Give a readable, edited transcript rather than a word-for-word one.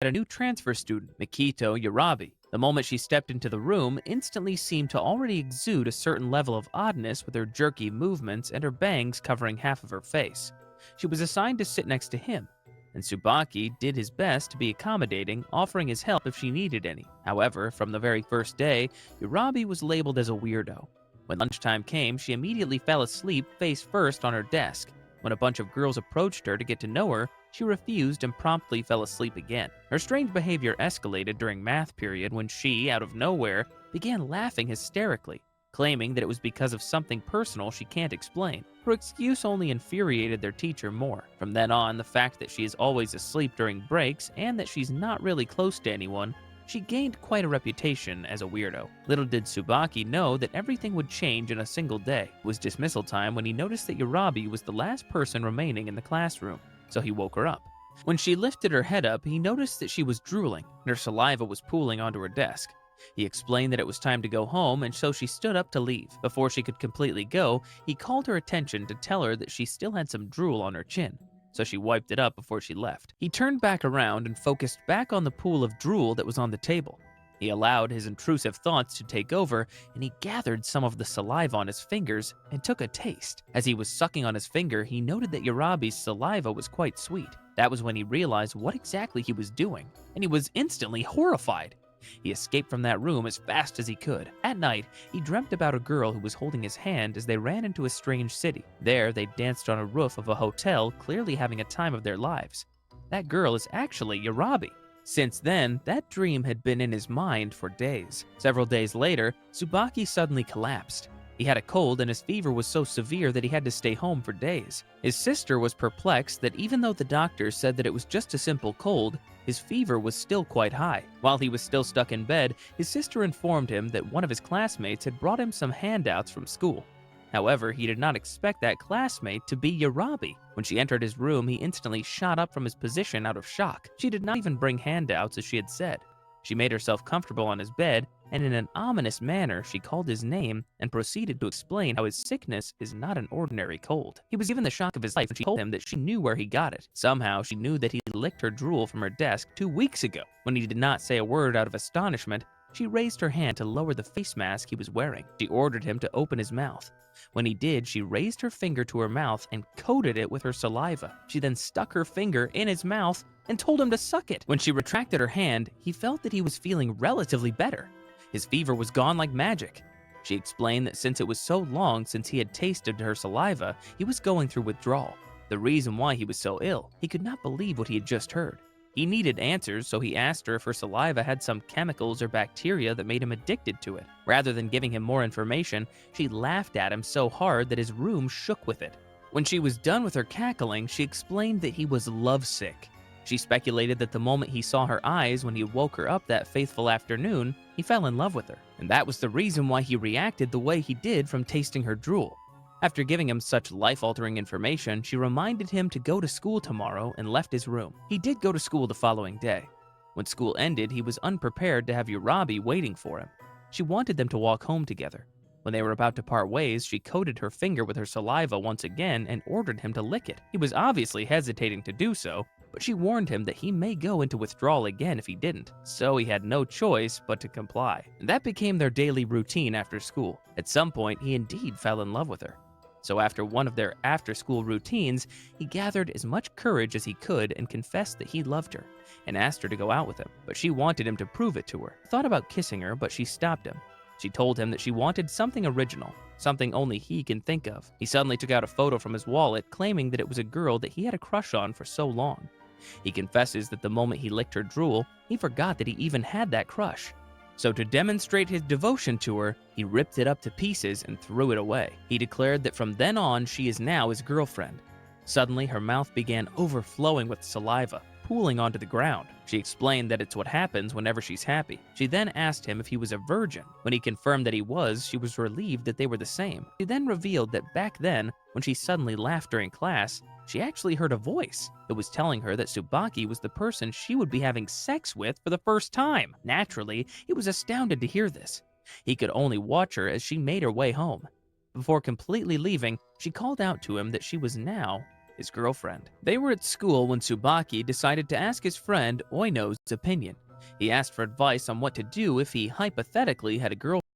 a new transfer student, Mikito Yarabi. The moment she stepped into the room, instantly seemed to already exude a certain level of oddness with her jerky movements and her bangs covering half of her face. She was assigned to sit next to him, and Tsubaki did his best to be accommodating, offering his help if she needed any. However, from the very first day, Yurabi was labeled as a weirdo. When lunchtime came, she immediately fell asleep face first on her desk. When a bunch of girls approached her to get to know her, she refused and promptly fell asleep again. Her strange behavior escalated during math period when she, out of nowhere, began laughing hysterically, claiming that it was because of something personal she can't explain. Her excuse only infuriated their teacher more. From then on, the fact that she is always asleep during breaks and that she's not really close to anyone, she gained quite a reputation as a weirdo. Little did Tsubaki know that everything would change in a single day. It was dismissal time when he noticed that Yurabi was the last person remaining in the classroom, so he woke her up. When she lifted her head up, he noticed that she was drooling, and her saliva was pooling onto her desk. He explained that it was time to go home, and so she stood up to leave. Before she could completely go, he called her attention to tell her that she still had some drool on her chin, so she wiped it up before she left. He turned back around and focused back on the pool of drool that was on the table. He allowed his intrusive thoughts to take over, and he gathered some of the saliva on his fingers and took a taste. As he was sucking on his finger, he noted that Yarabi's saliva was quite sweet. That was when he realized what exactly he was doing, and he was instantly horrified. He escaped from that room as fast as he could. At night, he dreamt about a girl who was holding his hand as they ran into a strange city. There, they danced on a roof of a hotel, clearly having a time of their lives. That girl is actually Yarabi. Since then, that dream had been in his mind for days. Several days later, Tsubaki suddenly collapsed. He had a cold and his fever was so severe that he had to stay home for days. His sister was perplexed that even though the doctor said that it was just a simple cold, his fever was still quite high. While he was still stuck in bed, his sister informed him that one of his classmates had brought him some handouts from school. However, he did not expect that classmate to be Yarabi. When she entered his room, he instantly shot up from his position out of shock. She did not even bring handouts as she had said. She made herself comfortable on his bed, and in an ominous manner, she called his name and proceeded to explain how his sickness is not an ordinary cold. He was given the shock of his life when she told him that she knew where he got it. Somehow, she knew that he licked her drool from her desk 2 weeks ago. When he did not say a word out of astonishment, she raised her hand to lower the face mask he was wearing. She ordered him to open his mouth. When he did, she raised her finger to her mouth and coated it with her saliva. She then stuck her finger in his mouth and told him to suck it. When she retracted her hand, he felt that he was feeling relatively better. His fever was gone like magic. She explained that since it was so long since he had tasted her saliva, he was going through withdrawal. The reason why he was so ill, he could not believe what he had just heard. He needed answers, so he asked her if her saliva had some chemicals or bacteria that made him addicted to it. Rather than giving him more information, she laughed at him so hard that his room shook with it. When she was done with her cackling, she explained that he was lovesick. She speculated that the moment he saw her eyes when he woke her up that faithful afternoon, he fell in love with her. And that was the reason why he reacted the way he did from tasting her drool. After giving him such life-altering information, she reminded him to go to school tomorrow and left his room. He did go to school the following day. When school ended, he was unprepared to have Yurabi waiting for him. She wanted them to walk home together. When they were about to part ways, she coated her finger with her saliva once again and ordered him to lick it. He was obviously hesitating to do so, but she warned him that he may go into withdrawal again if he didn't, so he had no choice but to comply. And that became their daily routine after school. At some point, he indeed fell in love with her. So after one of their after-school routines, he gathered as much courage as he could and confessed that he loved her, and asked her to go out with him. But she wanted him to prove it to her. He thought about kissing her, but she stopped him. She told him that she wanted something original, something only he can think of. He suddenly took out a photo from his wallet, claiming that it was a girl that he had a crush on for so long. He confesses that the moment he licked her drool, he forgot that he even had that crush. So to demonstrate his devotion to her, he ripped it up to pieces and threw it away. He declared that from then on, she is now his girlfriend. Suddenly, her mouth began overflowing with saliva, pooling onto the ground. She explained that it's what happens whenever she's happy. She then asked him if he was a virgin. When he confirmed that he was, she was relieved that they were the same. She then revealed that back then, when she suddenly laughed during class, she actually heard a voice that was telling her that Tsubaki was the person she would be having sex with for the first time. Naturally, he was astounded to hear this. He could only watch her as she made her way home. Before completely leaving, she called out to him that she was now his girlfriend. They were at school when Tsubaki decided to ask his friend Oino's opinion. He asked for advice on what to do if he hypothetically had a girlfriend